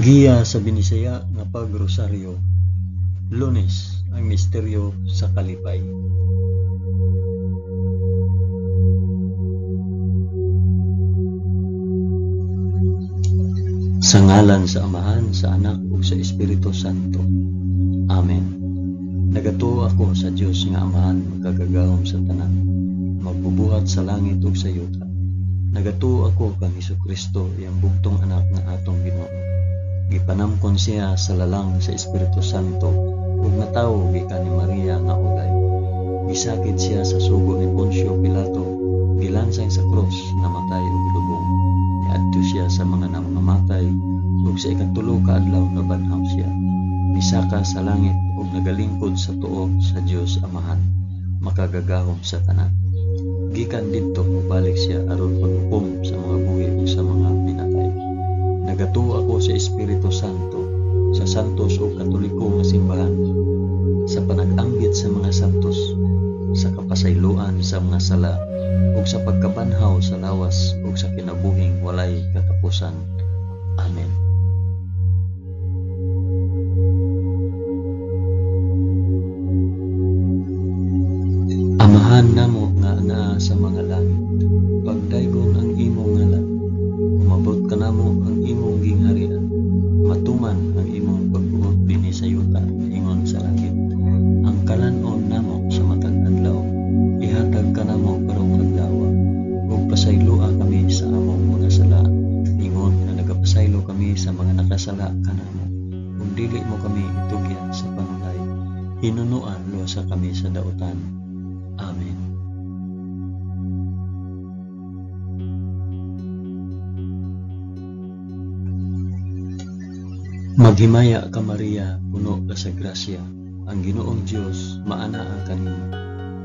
Agiya sa binisaya nga pagrosaryo. Lunes, ang misteryo sa kalipay. Sa ngalan sa Amahan, sa Anak ug sa Espiritu Santo. Amen. Nagatuo ako sa Dios nga Amahan magkagagahom sa tanan, magbubuhat sa langit ug sa yuta. Nagatuo ako kang Hesukristo, iyang bugtong anak nga atong Ginoo. Gipanamkon siya sa lalang sa Espiritu Santo ug natawo gikan ni Maria nga ulay. Gisakit siya sa sugo ni Poncio Pilato, gilansay sa krus, namatay ug lubong. Niadto siya sa mga namamatay ug sa ikatulo ka adlaw nabanhaw siya. Misaka sa langit ug nagalingkod sa tuo sa Dios Amahan, makagagahom sa tanan. Gikan didto mobalik siya aron paghukom sa mga buhi ug sa mga pinatay. Nagatuo ako sa Espiritu Santo, sa santos o katoliko nga simbahan, sa panag-ambit sa mga santos, sa kapasayloan sa mga sala, ug sa pagkabanhaw sa lawas ug sa kinabuhing walay katapusan. Amen. Amahan namo nga naa sa mga langit, pagdaygon ang imong ngalan. Umabot ka namo ang imong gingharian, matuman ang imong pagbuot dinhi sa yuta, ingon sa langit. Ang kalanon namo sa matag adlaw, ihatag ka namo karong adlaw, ug pasayloa kami sa among mga sala, ingon nga nagapasaylo kami sa mga nakasala kanamo. Ug dili mo kami itugyan sa panulay, hinunuan luwasa kami sa dautan. Amen. Maghimaya ka Maria, puno ka sa grasya, ang Ginoong Dios maanaa kanimo.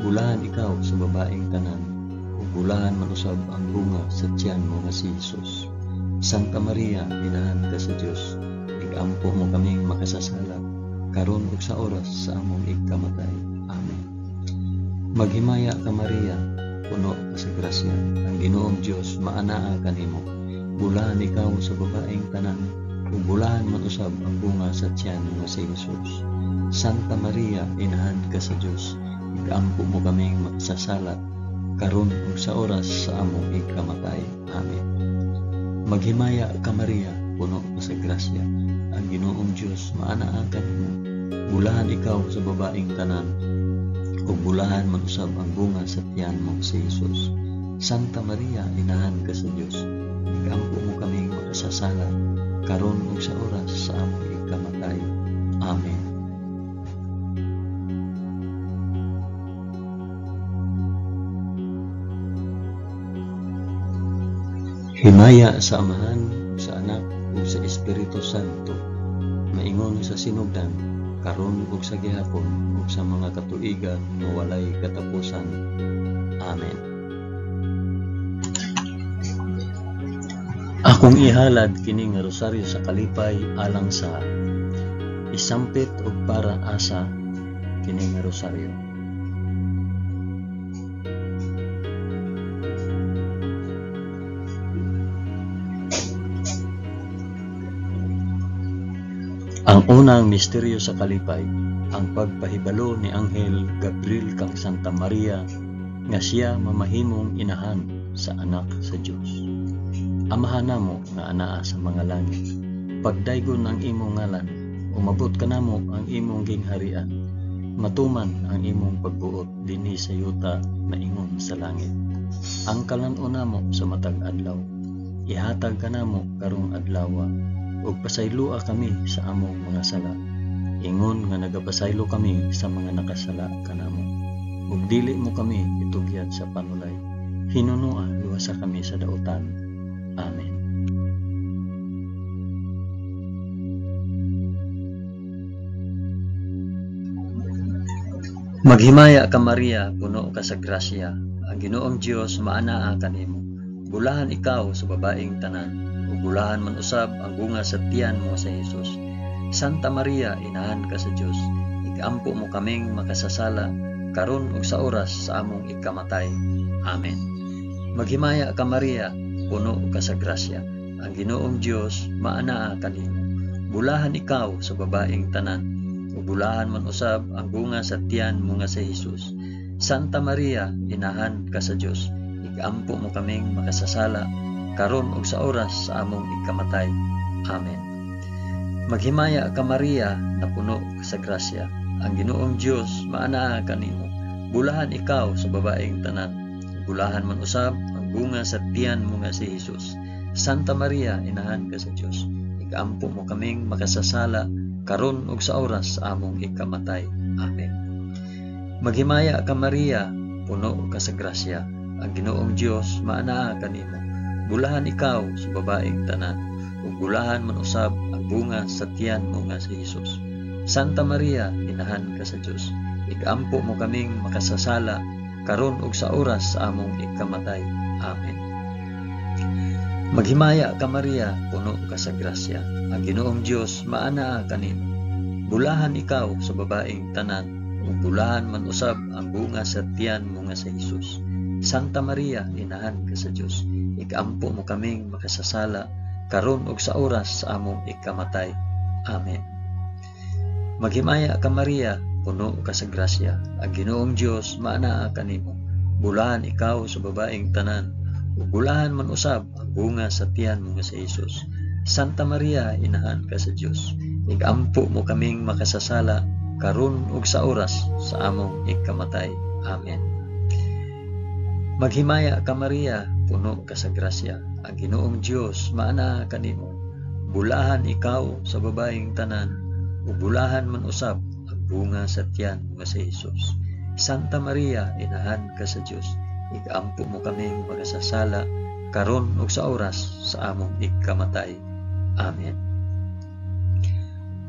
Bulahan ikaw sa babaeng tanan, ug bulahan manusab ang bunga sa tiyan mo nga si Jesus. Santa Maria, inahan ka sa Dios, igampo mo kaming makasasala, karon ug sa oras sa among ikamatay. Amen. Maghimaya ka Maria, puno ka sa grasya, ang Ginoong Dios maanaa kanimo. Bulahan ikaw sa babaeng tanan, ug bulahan man usab ang bunga sa tiyan nga si Jesus. Santa Maria, inahan ka sa Dios, igampo mo kaming makasasala, karon ug sa oras sa among ikamatay. Amen. Maghimaya ka Maria, puno ka sa grasya, ang Ginoong Dios maanaa kanimo. Bulahan ikaw sa babaeng tanan, ug bulahan man usab ang bunga sa tiyan mo si Jesus. Santa Maria, inahan ka sa Dios, igampo mo kaming makasasala, karon ug sa oras sa among ikamatay. Amen. Himaya sa Amahan, sa Anak ug sa Espiritu Santo, maingon sa sinugdan, karon ug sa gihapon ug sa mga katuigan nga walay katapusan. Amen. Akong ihalad kini nga rosaryo sa kalipay alang sa isampit ug para asa kini nga rosaryo. Ang unang misteryo sa kalipay, ang pagpahibalo ni Anghel Gabriel kang Santa Maria nga siya mamahimong inahan sa anak sa Dios. Amahan namo nga anaa sa mga langit, pagdaygon ang imong ngalan, umabot ka namo ang imong gingharian, matuman ang imong pagbuot dinhi sa yuta, maingon sa langit. Ang kalanon namo sa matag adlaw, ihatag ka namo karong adlaw, ug pasayloa kami sa among mga sala, ingon nga nagapasaylo kami sa mga nakasala kanamo. Ug dili mo kami itugyan sa panulay, hinunua luwasa kami sa dautan. Amen. Maghimaya ka Maria, puno ka sa grasya, ang Ginoong Dios maanaa kanimo. Bulahan ikaw sa babaeng tanan, ug bulahan man usab ang bunga sa tiyan mo sa Jesus. Santa Maria, inahan ka sa Dios, igampo mo kaming makasasala, karon ug sa oras sa among ikamatay. Amen. Maghimaya ka Maria, puno ka sa grasya, ang Ginoong Dios maanaa kanimo. bulahan ikaw sa babaeng tanan, ug bulahan man usab ang bunga sa tiyan mo nga si Hesus. Santa Maria, inahan ka sa Dios, igampo mo kaming makasasala, karon ug sa oras sa among ikamatay. Amen. Maghimaya ka Maria, na puno ka sa grasya, ang Ginoong Dios maanaa kanimo. Bulahan ikaw sa babaeng tanan, bulahan man usab ang bunga sa tiyan mo nga si Hesus. Santa Maria, inahan ka sa Dios, igampo mo kaming makasasala, karon ug sa oras sa among ikamatay. Amen. Maghimaya ka Maria, puno ka sa grasya, ang Ginoong Dios maanaa kanimo. Bulahan ikaw sa babaeng tanan, ug bulahan man usab ang bunga sa tiyan mo nga si Hesus. Santa Maria, inahan ka sa Dios, igampo mo kaming makasasala, karon ug sa oras sa among ikamatay. Amen. Maghimaya ka Maria, puno ka sa grasya, ang Ginoong Dios maanaa kanimo. Bulahan ikaw sa babaeng tanan, ug bulahan man usab ang bunga sa tiyan mo nga si Hesus. Santa Maria, inahan ka sa Dios, igampo mo kaming makasasala, karon ug sa oras sa among ikamatay. Amen. Maghimaya ka Maria, puno ka sa grasya, ang Ginoong Dios maanaa kanimo. Bulahan ikaw sa babaeng tanan, ug bulahan man usab ang bunga sa tiyan mo nga si Hesus. Santa Maria, inahan ka sa Dios, igampo mo kaming makasasala, karon ug sa oras sa among ikamatay. Amen. Maghimaya ka Maria, puno ka sa grasya, ang Ginoong Dios maanaa kanimo. Bulahan ikaw sa babaeng tanan, ug bulahan man usab ang bunga sa tiyan nga si Hesus. Santa Maria, inahan ka sa Dios, igampo mo kaming makasasala, karon ug sa oras sa among ikamatay. Amen.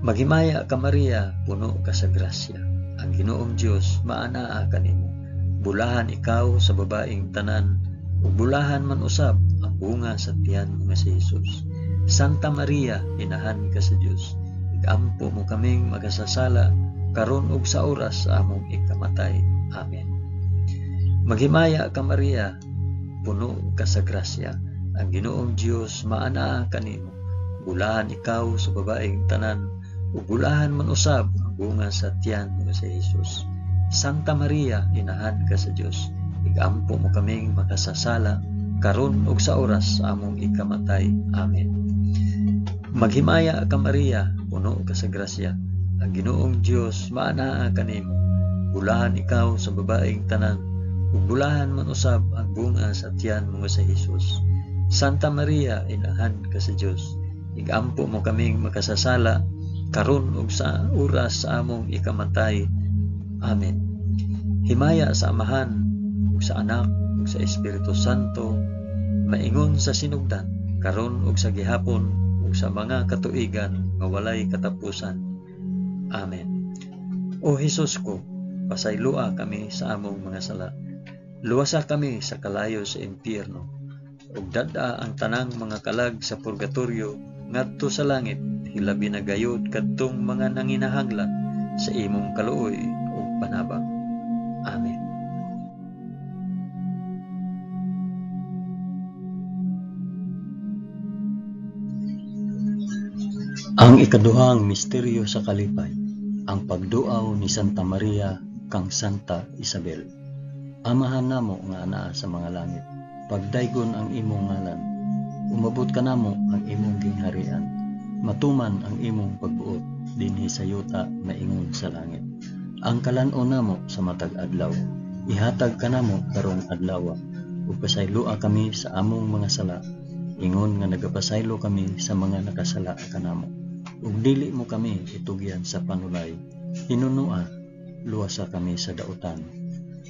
Maghimaya ka Maria, puno ka sa grasya, ang Ginoong Dios maanaa kanimo. Bulahan ikaw sa babaeng tanan, ug bulahan man usab ang bunga sa tiyan nga si Hesus. Santa Maria, inahan ka sa Dios, igampo mo kaming makasasala, karon ug sa oras sa among ikamatay. Amen. Maghimaya ka Maria, puno ka sa grasya, ang Ginoong Dios maanaa kanimo. Bulahan ikaw sa babaeng tanan, ug bulahan man usab ang bunga sa tiyan nga si Hesus. Santa Maria, inahan ka sa Dios, igampo mo kaming makasasala, karon ug sa oras sa among ikamatay. Amen. Maghimaya ka Maria, puno ka sa grasya, ang Ginoong Dios maanaa kanimo. Bulahan ikaw sa babaeng tanan, ug bulahan man usab ang bunga sa tiyan mo nga si Hesus. Santa Maria, inahan ka sa Dios, igampo mo kaming makasasala, karon ug sa oras sa among ikamatay. Amen. Himaya sa Amahan, ug sa Anak, ug sa Espiritu Santo, maingon sa sinugdan, karon ug sa gihapon, ug sa mga katuigan nga walay katapusan. Amen. O Hesus ko, pasaylua kami sa among mga sala. Luwasa kami sa kalayo sa impyerno, ug dada ang tanang mga kalag sa purgatorio ngadto sa langit, hilabi na gayud kadtong mga nanginahanglan sa imong kaluoy ug panabang. Amen. Ang ikaduhang misteryo sa kalipay, ang pagduaw ni Santa Maria kang Santa Isabel. Amahan namo nga anaa sa mga langit, pagdaygon ang imong ngalan, umabot ka namo ang imong gingharian, matuman ang imong pagbuot dinhi sa yuta na ingon sa langit. Ang kalan-on namo sa matag adlaw, ihatag ka namo karong adlaw, ug pasaylua kami sa among mga sala, ingon nga nagapasaylo kami sa mga nakasala kanamo. Ug dili mo kami itugyan sa panulay, hinunua, luwasa kami sa dautan.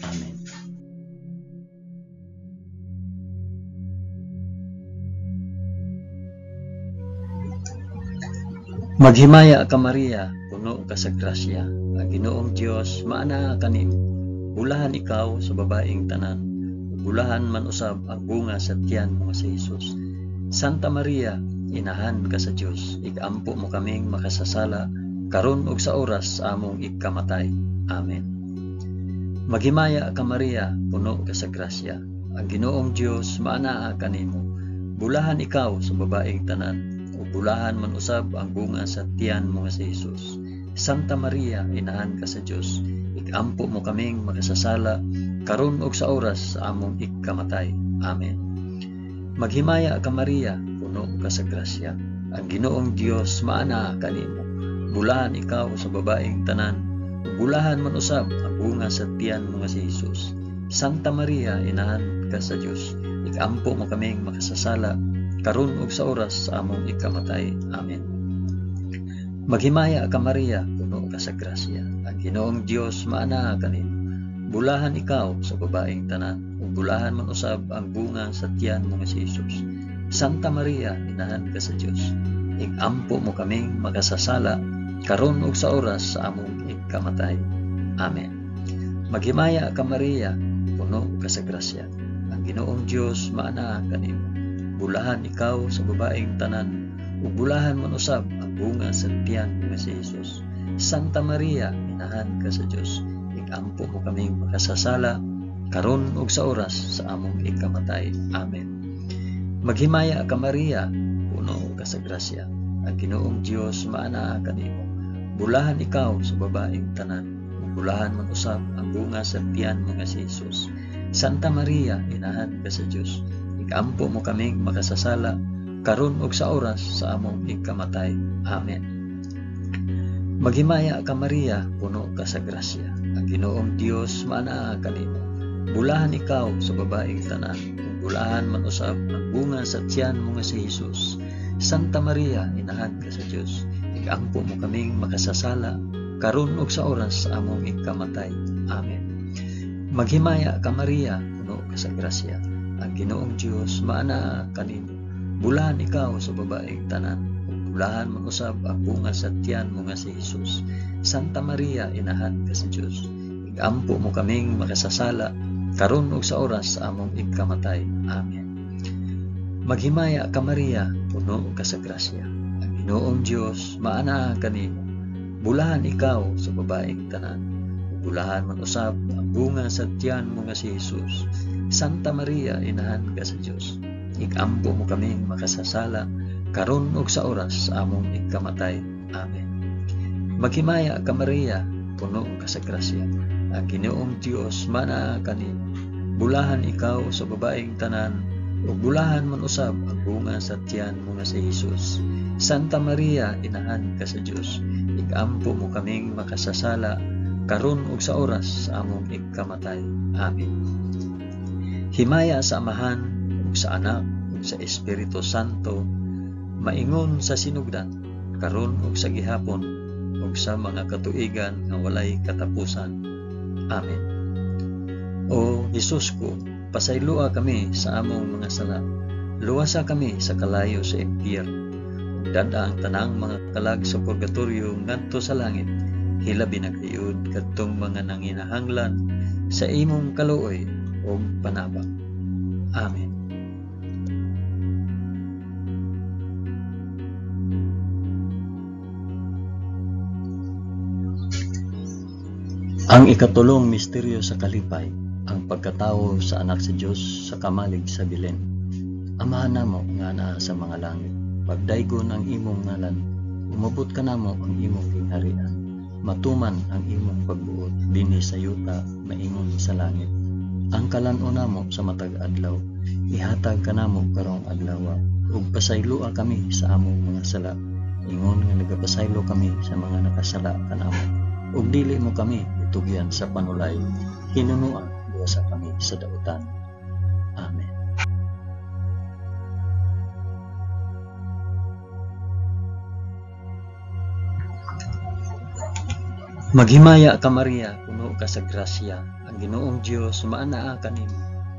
Amen. Maghimaya ka Maria, puno ka sa grasya, ang Ginoong Dios maanaa kanimo. Bulahan ikaw sa babaeng tanan, bulahan man usab ang bunga sa tiyan mo si Hesus. Santa Maria, inahan ka sa Dios, igampo mo kaming makasasala, karon ug sa oras sa among ikamatay. Amen. Maghimaya ka Maria, puno ka sa grasya, ang Ginoong Dios maanaa kanimo. Bulahan ikaw sa babaeng tanan, ug bulahan man usab ang bunga sa tiyan mo nga si Jesus. Santa Maria, inahan ka sa Dios, ikampo mo kaming makasasala karon ug sa oras sa among ikamatay. Amen. Maghimaya ka Maria, puno ka sa grasya. Ang Ginoong Dios maana kanimo. Bulahan ikaw sa babaeng tanan, ug bulahan man usab ang bunga sa tiyan mo nga si Jesus. Santa Maria, inahan ka sa Dios, ikampo mo kaming makasasala karon ug sa oras sa among ikamatay. Amen. Maghimaya ka Maria, puno ka sa grasya. Ang Ginoong Dios maana kanimo. Bulahan ikaw sa babaeng tanan, ug bulahan man usab ang bunga sa tiyan mo nga si Jesus. Santa Maria, inahan ka sa Dios, ikampo mo kaming makasasala karon ug sa oras sa among ikamatay. Amen. Maghimaya ka Maria, puno ka sa grasya. Ang Ginoong Dios maana kanimo. Bulahan ikaw sa babaeng tanan, ug bulahan man usab ang bunga sa tiyan mo nga si Jesus. Santa Maria, inahan ka sa Dios, ikampo mo kaming makasasala karon ug sa oras sa among ikamatay. Amen. Maghimaya ka Maria, puno ka sa grasya. Ang Ginoong Dios maana kanimo. Bulahan ikaw sa babaeng tanan, ug bulahan man usab ang bunga sa tiyan mo nga si Jesus. Santa Maria, inahan ka sa Dios, ikampo mo kaming makasasala karon ug sa oras sa among ikamatay. Amen. Maghimaya ka Maria, puno ka sa grasya. Ang Ginoong Dios maana kanimo. Bulahan ikaw sa babaeng tanan, ug bulahan man usab ang bunga sa tiyan mo nga si Jesus. Santa Maria, inahan ka sa Dios, ikampo mo kaming makasasala karon ug sa oras sa among ikamatay. Amen. Maghimaya ka Maria, puno ka sa grasya. Ang Ginoong Dios maana kanimo. Bulahan ikaw sa babaeng tanan, ug bulahan man usab ang bunga sa tiyan mo nga si Jesus. Santa Maria, inahan ka sa Dios, ikampo mo kaming makasasala karon ug sa oras sa among ikamatay. Amen. Maghimaya ka Maria, puno ka sa grasya. Ang Ginoong Dios maana kanimo. Bulahan ikaw sa babaeng tanan, ug bulahan man usab ang bunga sa tiyan mo nga si Jesus. Santa Maria, inahan ka sa Dios, ikampo mo kaming makasasala karon ug sa oras sa among ikamatay. Amen. Maghimaya ka Maria, puno ka sa grasya. Ang Ginoong Dios maana kanimo. Bulahan ikaw sa babaeng tanan, ug bulahan man usab ang bunga sa tiyan mo nga si Jesus. Santa Maria, inahan ka sa Dios, ikampo mo kaming makasasala karon ug sa oras sa among ikamatay. Amen. Himaya sa Amahan ug sa Anak ug sa Espiritu Santo, maingon sa sinugdan karon ug sa gihapon ug sa mga katuigan nga walay katapusan. Amen. O Jesus ko, pasaylua kami sa among mga sala. Luwasa kami sa kalayo sa impyerno. Dada ang tanang mga kalag sa purgatorio ngadto sa langit. Hilabi na kayod kadtong mga nanginahanglan sa imong kaluoy o panabang. Amen. Ang ikatulong misteryo sa kalipay, ang pagkatawo sa anak sa Dios sa kamalig sa Belen. Amahan namo nga naa sa mga langit, pagdaygon ang imong ngalan, umabot ka namo ang imong gingharian, matuman ang imong pagbuot dinhi sa yuta maingon sa langit. Ang kalan-o namo sa matag adlaw, ihatag ka namo karong adlaw, ug pasaylua kami sa among mga sala, ingon nga nagapasaylo kami sa mga nakasala kanamo, ug dili mo kami tugyan sa panulay, hinunuan sa kami sa dautan. Amen. Maghimaya ka Maria, puno ka sa grasya. Ang Ginoong Dios maanaa kanimo.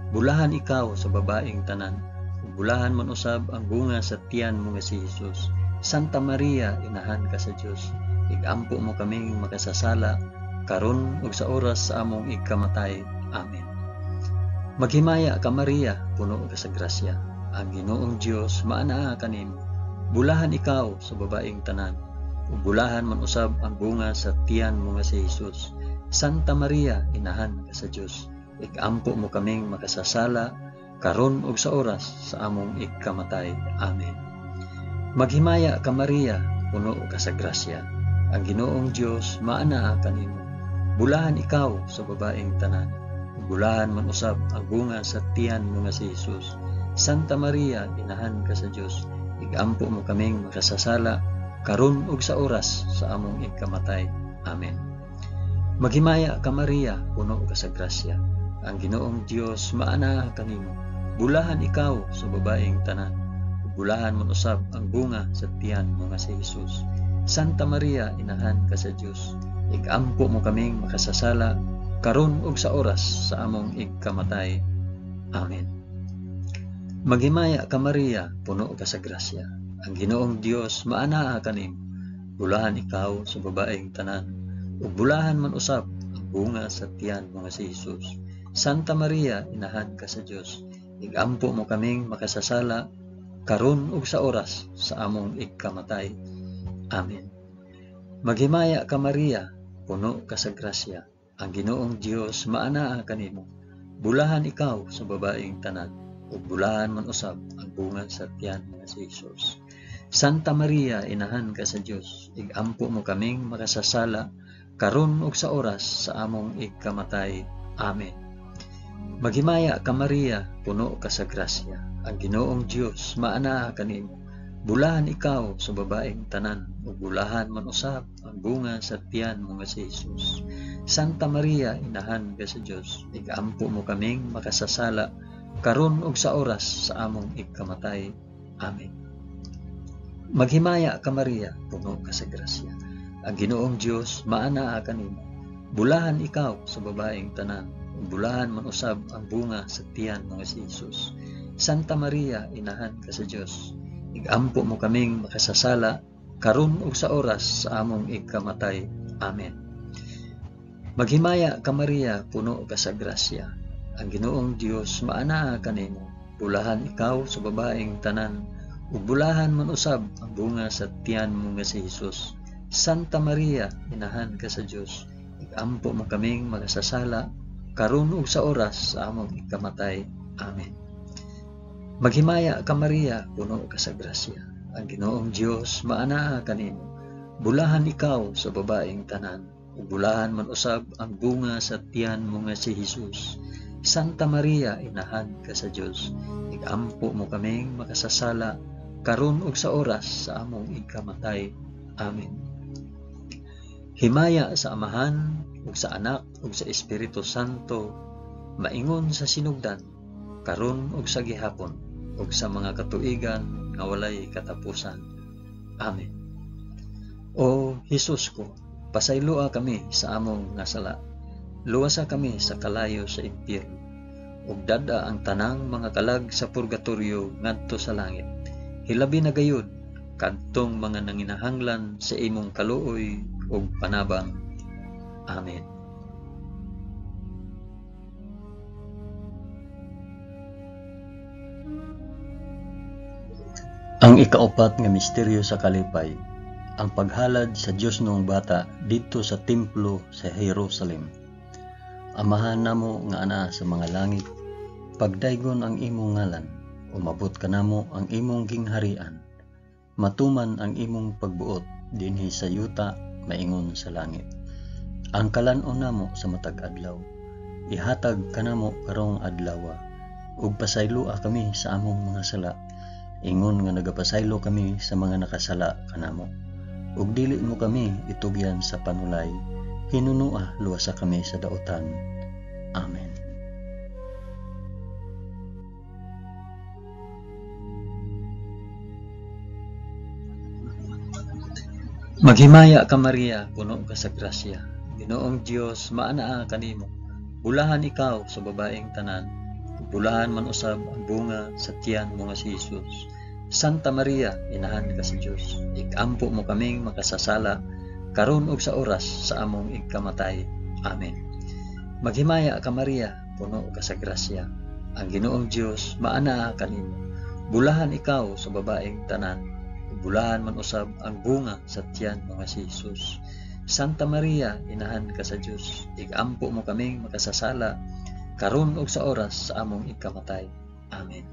Bulahan ikaw sa babaeng tanan, ug bulahan man usab ang bunga sa tiyan mo nga si Jesus. Santa Maria, inahan ka sa Dios, ikampo mo kaming makasasala karon ug sa oras sa among ikamatay. Amen. Maghimaya ka Maria, puno ka sa grasya. Ang Ginoong Dios maanaa kanimo. Bulahan ikaw sa babaeng tanan, ug bulahan man usab ang bunga sa tiyan mo nga si Jesus. Santa Maria, inahan ka sa Dios, ikampo mo kaming makasasala karon ug sa oras sa among ikamatay. Amen. Maghimaya ka Maria, puno ka sa grasya. Ang Ginoong Dios maanaa kanimo. Bulahan ikaw sa babaeng tanan. Bulahan man usab ang bunga sa tiyan mo nga si Jesus. Santa Maria, inahan ka sa Dios. Igampo mo kaming makasasala karon ug sa oras sa among ikamatay. Amen. Maghimaya ka Maria, puno ka sa grasya. Ang Ginoong Dios maanaa kanimo. Bulahan ikaw sa babaeng tanan. Bulahan man usab ang bunga sa tiyan mo nga si Jesus. Santa Maria, inahan ka sa Dios. Igampo mo kaming makasasala karon ug sa oras sa among ikamatay. Amen. Maghimaya ka Maria, puno ka sa grasya. Ang Ginoong Dios maanaa kanimo. Bulahan ikaw sa babaeng tanan. Ug bulahan man usab ang bunga sa tiyan mo nga si Jesus. Santa Maria, inahan ka sa Dios. Igampo mo kaming makasasala karon ug sa oras sa among ikamatay. Amen. Maghimaya ka Maria, puno ka sa grasya. Ang Ginoong Dios maanaa kanimo. Bulahan ikaw sa babaeng tanan. Ug bulahan man usab ang bunga sa tiyan nga si Jesus. Santa Maria, inahan ka sa Dios. Igampo mo kaming makasasala karon ug sa oras sa among ikamatay. Amen. Maghimaya ka Maria, puno ka sa grasya. Ang Ginoong Dios maanaa kanimo. Bulahan ikaw sa babaeng tanan. Ug bulahan man usab ang bunga sa tiyan mo nga si Jesus. Santa Maria, inahan ka sa Dios. Igampo mo kaming makasasala karon ug sa oras sa among ikamatay. Amen. Maghimaya ka Maria, puno ka sa grasya. Ang Ginoong Dios maanaa kanimo. Bulahan ikaw sa babaeng tanan. Ug bulahan man usab ang bunga sa tiyan mo nga si Jesus. Santa Maria, inahan ka sa Dios. Igampo mo kaming makasasala karon ug sa oras sa among ikamatay. Amen. Maghimaya ka Maria, puno ka sa grasya. Ang Ginoong Dios maanaa kanimo. Bulahan ikaw sa babaeng tanan. Ug bulahan man usab ang bunga sa tiyan mo nga si Jesus. Santa Maria, inahan ka sa Dios. Igampo mo kaming makasasala karon ug sa oras sa among ikamatay. Amen. Maghimaya ka Maria, puno ka sa grasya. Ang Ginoong Dios maanaa kanimo. Bulahan ikaw sa babaeng tanan. Ug bulahan man usab ang bunga sa tiyan mo nga si Jesus. Santa Maria, inahan ka sa Dios. Igampo mo kaming makasasala karon ug sa oras sa among ikamatay. Amen. Himaya sa Amahan ug sa Anak ug sa Espiritu Santo, maingon sa sinugdan, karon ug sa gihapon, ug sa mga katuigan nga walay katapusan. Amen. O Hesus ko, pasayloa kami sa among nga sala. Luwasa kami sa kalayo sa impyerno, ug dada ang tanang mga kalag sa purgatorio ngadto sa langit. Hilabi na gayud kadtong mga nanginahanglan sa imong kaluoy ug panabang. Amen. Ang ikaapat nga misteryo sa kalipay, ang paghalad sa Dios noong bata didto sa templo sa Jerusalem. Amahan namo nga ana sa mga langit, pagdaygon ang imong ngalan, umabot kanamo ang imong gingharian. Matuman ang imong pagbuot dinhi sa yuta, maingon sa langit. Ang kalan-on namo sa matag adlaw, ihatag kanamo karong adlaw, ug pasayloa kami sa among mga sala, ingon nga nagapasaylo kami sa mga nakasala kanamo. Ug dili mo kami itugyan sa panulay, hinunua luwasa kami sa daotan. Amen. Maghimaya ka Maria, puno ka sa grasya. Ginoong Dios maanaa kanimo. Bulahan ikaw sa babaeng tanan. Bulahan man usab ang bunga sa tiyan mo nga si Jesus. Santa Maria, inahan ka sa Dios. Igampo mo kaming makasasala karon ug sa oras sa among ikamatay. Amen. Maghimaya ka Maria, puno ka sa grasya. Ang Ginoong Dios maanaa kanimo. Bulahan ikaw sa babaeng tanan. Bulahan man usab ang bunga sa tiyan mo nga si Jesus. Santa Maria, inahan ka sa Dios. Igampo mo kaming makasasala karon ug sa oras sa among ikamatay. Amen.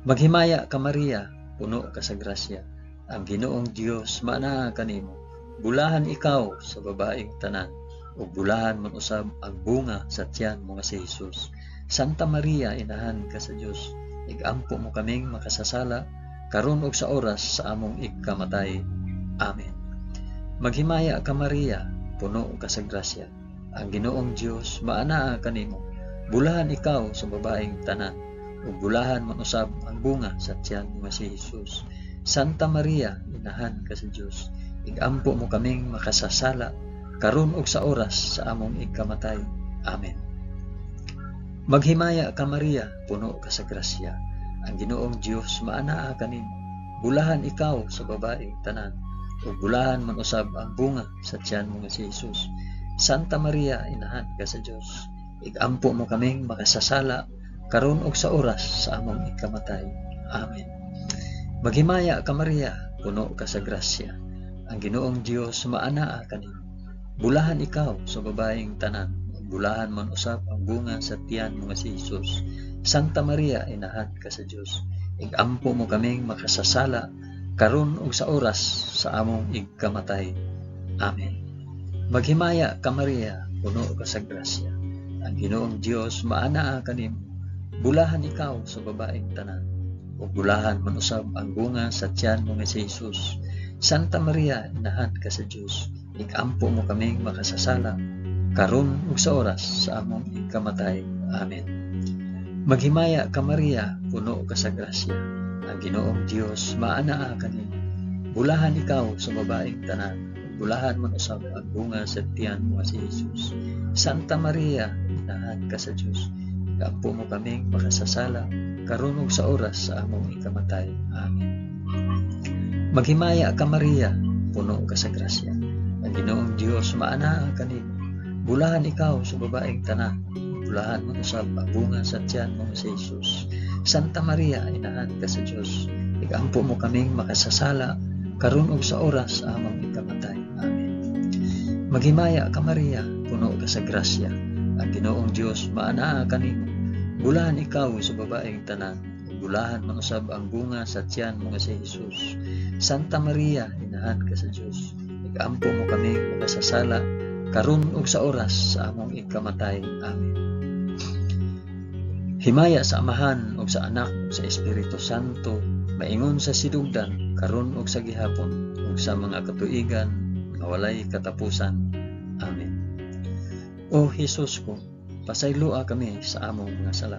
Maghimaya ka Maria, puno ka sa grasya. Ang Ginoong Dios maanaa kanimo. Bulahan ikaw sa babaeng tanan, ug bulahan man usab ang bunga sa tiyan mo nga si Jesus. Santa Maria, inahan ka sa Dios, igampo mo kaming makasasala karon ug sa oras sa among igkamatay. Amen. Maghimaya ka Maria, puno ka sa grasya. Ang Ginoong Dios maanaa kanimo. Bulahan ikaw sa babaeng tanan, ug bulahan man usab ang bunga sa tiyan mo nga si Jesus. Santa Maria, inahan ka sa Dios, igampo mo kaming makasasala karon ug sa oras sa among igkamatay. Amen. Maghimaya ka Maria, puno ka sa grasya. Ang Ginoong Dios maanaa kanimo. Bulahan ikaw sa babaeng tanan, ug bulahan man usab ang bunga sa tiyan mo nga si Jesus. Santa Maria, inahan ka sa Dios, igampo mo kaming makasasala karon ug sa oras sa among igkamatay. Amen. Maghimaya ka Maria, puno ka sa grasya. Ang Ginoong Dios maanaa kanimo. Bulahan ikaw sa babaeng tanan, bulahan man usab ang bunga sa tiyan mo nga si Jesus. Santa Maria, inahan ka sa Dios, igampo mo kaming makasasala karon ug sa oras sa among igkamatay. Amen. Maghimaya ka Maria, puno ka sa grasya. Ang Ginoong Dios maanaa kanimo. Bulahan ikaw sa babaeng tanan, ug bulahan man usab ang bunga sa tiyan mo nga si Jesus. Santa Maria, inahan ka sa Dios, igampo mo kaming makasasala karon ug sa oras sa among igkamatay. Amen. Maghimaya ka Maria, puno ka sa grasya. Ang Ginoong Dios maanaa kanimo. Bulahan ikaw sa babaeng tanan, ug bulahan man usab ang bunga sa tiyan mo nga si Jesus. Santa Maria, inahan ka sa Dios, igampo mo kaming makasasala karon ug sa oras sa among ikamatay. Amen. Maghimaya ka Maria, puno ka sa grasya. Ang Ginoong Dios maanaa kanimo. Bulahan ikaw sa babaeng tanan, bulahan man usab ang bunga sa tiyan mo si Jesus. Santa Maria, inahan ka sa Dios, igampo mo kaming makasasala karon ug sa oras sa among ikamatay. Amen. Maghimaya ka Maria, puno ka sa grasya. Ang Ginoong Dios maanaa kanimo. Bulahan ikaw sa babaeng tanan, bulahan man usab ang bunga sa tiyan mo nga si Jesus. Santa Maria, inahan ka sa Dios, igampo mo kami makasasala karon ug sa oras sa among ikamatay. Amen. Himaya sa Amahan ug sa Anak ug sa Espiritu Santo, maingon sa sidugdan karon ug sa gihapon ug sa mga katuigan nga walay katapusan. Amen. O Jesus ko, pasayloa kami sa among mga sala.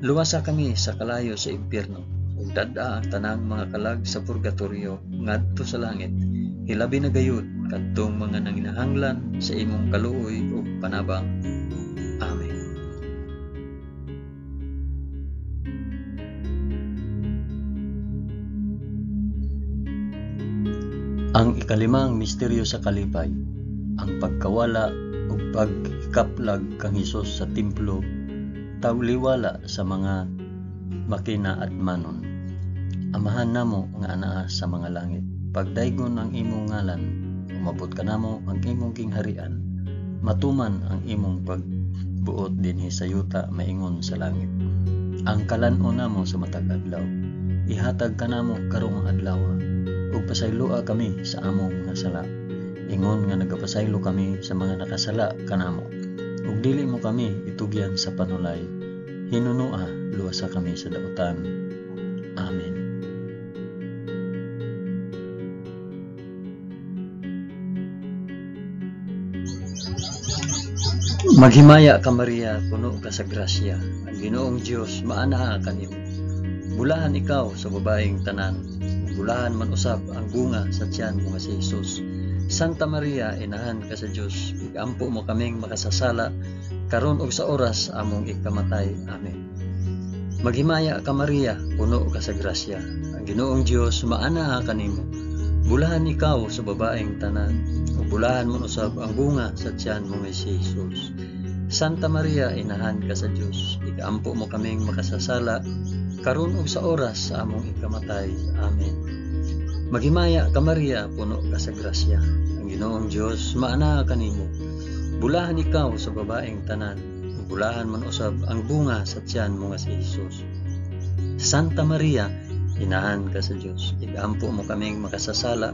Luwasa kami sa kalayo sa impyerno, ug dad-a ang tanang mga kalag sa purgatorio ngadto sa langit. Hilabi na gayud kadtong mga nanginahanglan sa imong kaluoy ug panabang. Amen. Ang ikalimang misteryo sa kalipay, ang pagkawala ug pagkaplag kang Hesus sa templo, tawliwala sa mga makina at manon. Amahan namo nga anaa sa mga langit, pagdaygon ang imong ngalan, umabot ka namo ang imong kingharian, matuman ang imong pagbuot dinhi sa yuta maingon sa langit. Ang kalan-on namo sa matag adlaw, ihatag ka namo karong adlaw, ug pasayloa kami sa among mga sala, ingon nga nagapasaylo kami sa mga nakasala kanamo. Ug dili mo kami itugyan sa panulay, hinunua luwasa kami sa dautan. Amen. Maghimaya ka Maria, puno ka sa grasya. Ang Ginoong Dios maanaa kanimo. Bulahan ikaw sa babaeng tanan, bulahan man usab ang bunga sa tiyan mo nga si Jesus. Santa Maria, inahan ka sa Dios, igampo mo kaming makasasala karon ug sa oras among ikamatay. Amen. Maghimaya ka Maria, puno ka sa grasya. Ang Ginoong Dios maanaa kanimo. Bulahan ikaw sa babaeng tanan, ug bulahan man usab ang bunga sa tiyan mo nga si Jesus. Santa Maria, inahan ka sa Dios, igampo mo kaming makasasala karon ug sa oras sa among ikamatay. Amen. Maghimaya ka Maria, puno ka sa grasya. Ang Ginoong Dios maanaa kanimo. Bulahan ikaw sa babaeng tanan, ug bulahan man usab ang bunga sa tiyan mo nga si Jesus. Santa Maria, inahan ka sa Dios. Igampo mo kaming makasasala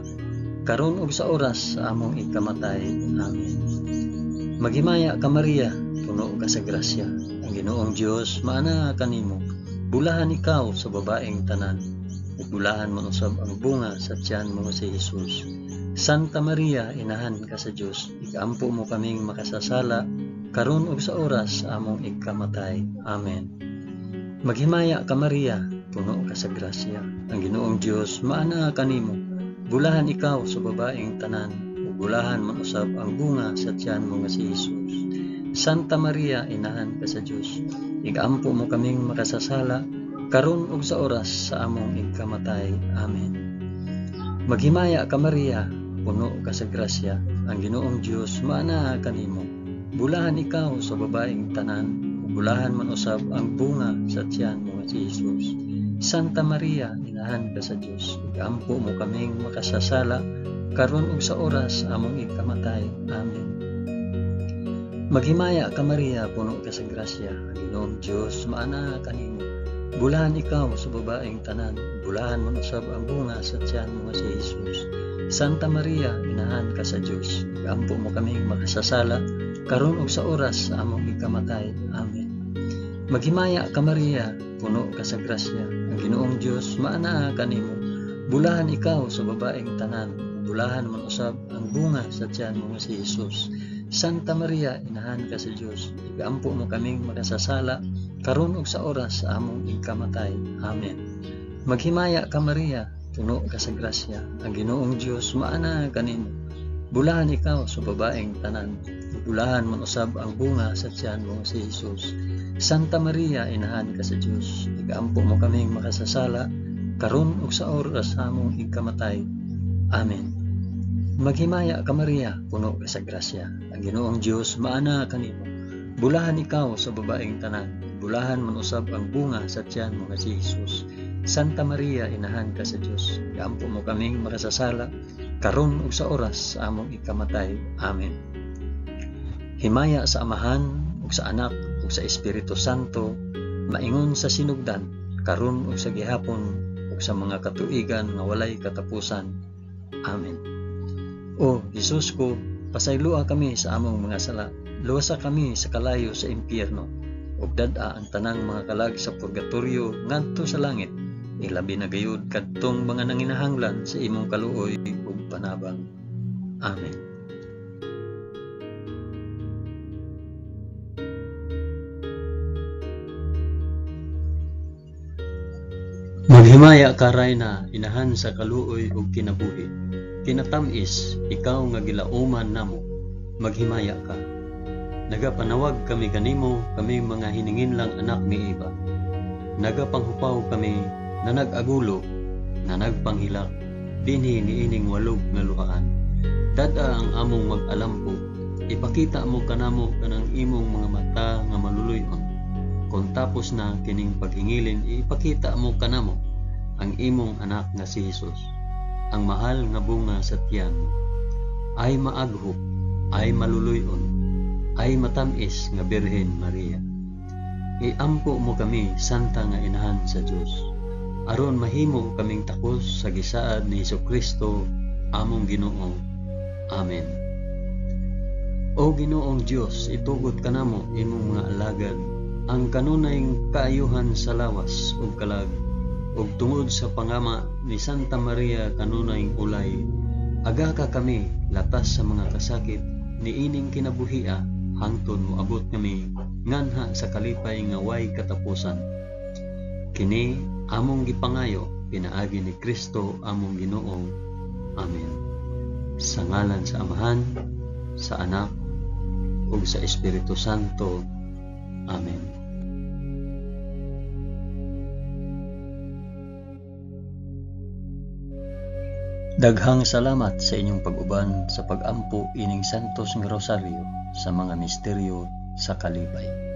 karon ug sa oras sa among ikamatay. Amen. Maghimaya ka Maria, puno ka sa grasya. Ang Ginoong Dios maana kanimo. Bulahan ikaw sa babaeng tanan, ug bulahan man usab ang bunga sa tiyan mo si Jesus. Santa Maria, inahan ka sa Dios. Igampo mo kaming makasasala karon ug sa oras sa among ikamatay. Amen. Maghimaya ka Maria, puno ka sa grasya. Ang Ginoong Dios maana kanimo. Bulahan ikaw sa babaeng tanan, ug bulahan man usab ang bunga sa tiyan mo nga si Jesus. Santa Maria, inahan ka sa Dios. Igampo mo kaming makasasala karon ug sa oras sa among ikamatay. Amen. Maghimaya ka Maria, puno ka sa grasya. Ang Ginoong Dios maana kanimo. Bulahan ikaw sa babaeng tanan, bulahan man usab ang bunga sa tiyan mo si Jesus. Santa Maria, inahan ka sa Dios. Igampo mo kaming makasasala karon ug sa oras sa among ikamatay. Amen. Maghimaya ka Maria, puno ka sa grasya. Ang Ginoong Dios maana kanimo. Bulahan ikaw sa babaeng tanan, bulahan man usab ang bunga sa tiyan mo si Jesus. Santa Maria, inahan ka sa Dios. Igampo mo kaming makasasala karon ug sa oras sa among ikamatay. Amen. Maghimaya ka Maria, puno ka sa grasya. Ang Ginoong Dios maana kanimo. Bulahan ikaw sa babaeng tanan, bulahan man usab ang bunga sa tiyan mo si Jesus. Santa Maria, inahan ka sa Dios. Igampo mo kaming makasasala karon ug sa oras sa among ikamatay. Amen. Maghimaya ka Maria, puno ka sa grasya. Ang Ginoong Dios maana kanimo. Bulahan ikaw sa babaeng tanan, bulahan man usab ang bunga sa tiyan mo si Jesus. Santa Maria, inahan ka sa Dios. Igampo mo kaming makasasala karon ug sa oras sa among ikamatay. Amen. Maghimaya ka Maria, puno ka sa grasya. Ang Ginoong Dios maana kanimo. Bulahan ikaw sa babaeng tanan, bulahan man usab ang bunga sa tiyan mo nga si Jesus. Santa Maria, inahan ka sa Dios. Igampo mo kaming makasasala karon ug sa oras sa among ikamatay. Amen. Himaya sa Amahan ug sa Anak ug sa Espiritu Santo, maingon sa sinugdan karon ug sa gihapon ug sa mga katuigan nga walay katapusan. Amen. O Jesus ko, pasaylua kami sa among mga sala, luwasa kami sa kalayo sa impyerno, ug dad-a ang tanang mga kalag sa purgatorio ngadto sa langit, ilabi na gayud kadtong mga nanginahanglan sa imong kaluoy ug panabang. Amen. Maghimaya ka Rayna, inahan sa kaluoy ug kinabuhi. Kinatamis, ikaw nga gilauman namo, maghimaya ka. Nagapanawag kami kanimo, kami mga hiningin lang anak ni Eva. Nagapanghupaw kami, na nag-agulo, na nagpanghilak, dinhi niining walog nga luhaan. Dada ang among mag-alampo, ipakita mo kanamo kanang imong mga mata nga maluluyon. Kung tapos na kining paghingilin, ipakita mo kanamo ang imong anak nga si Jesus. Ang mahal nga bunga sa tiyan, ay maaghop, ay maluluyon, ay matamis nga Birhen Maria. Iampo mo kami, Santa nga Inahan sa Dios, aron mahimo kaming takos sa gisaad ni Jesucristo, among Ginoo. Amen. O Ginoong Dios, itugot kanamo imong mga alagad, ang kanunayng kaayuhan sa lawas ug kalag, ug tungod sa pangama ni Santa Maria kanunayng ulay, aga ka kami latas sa mga kasakit niining kinabuhia, hangtod moabot kami nganha sa kalipay nga way katapusan. Kini among gipangayo pinaagi ni Kristo among Ginoo. Amen. Sa ngalan sa Amahan, sa Anak, ug sa Espiritu Santo. Amen. Daghang salamat sa inyong pag-uban sa pag-ampo ining Santos nga Rosaryo sa mga misteryo sa kalipay.